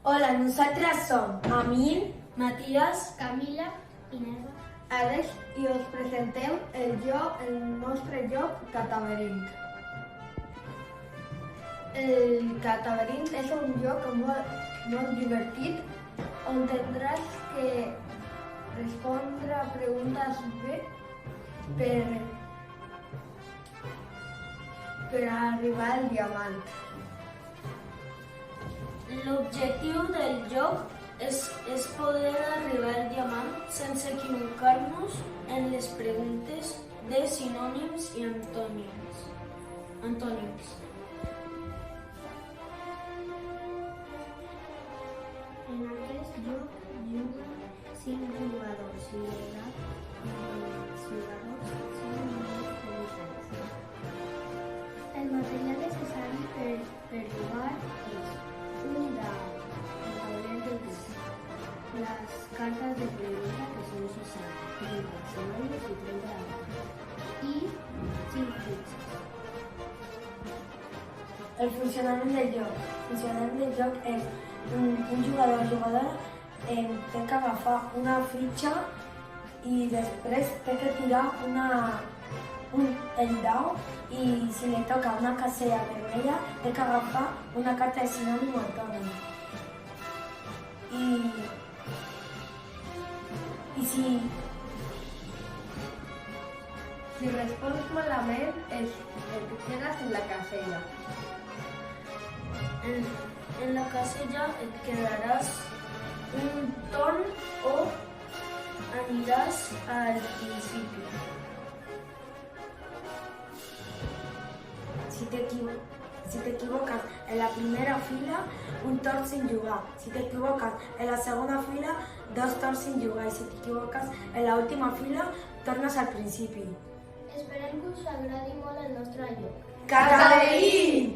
Hola, nosaltres som Amin, Matías, Camila i Neva. Àlex i us presentem el nostre joc Cataverint. El Cataverint és un joc molt divertit on tindràs que respondre a preguntes bé per arribar al diamant. l'objectiu del joc és poder arribar al diamant sense equivocar-nos en les preguntes de sinònims i antònims. En aquest joc juguen 5 jugadors i l'edat dels jugadors són molt diferents. El material necessari per jugar és un dau, el tauler de disc, les cartes de pregunta que són 60, 30 sinònims i 30 antònims i 5 fitxes. el funcionament del joc. El funcionament del joc és un jugador o jugadora té que agafar una fitxa i després té que tirar el dau i si li toca una casella vermella té que agafar una carta de sinònim o antònim. I si respons malament, et quedes en la casella. En la casella et quedaràs un torn o aniràs al principi. Si t'equivoques en la primera fila, un torn sin jugar. Si t'equivoques en la segona fila, 2 torns sin jugar. I si t'equivoques en l'última fila, tornes al principi. Esperem que us agradi molt el nostre joc. Cataverint!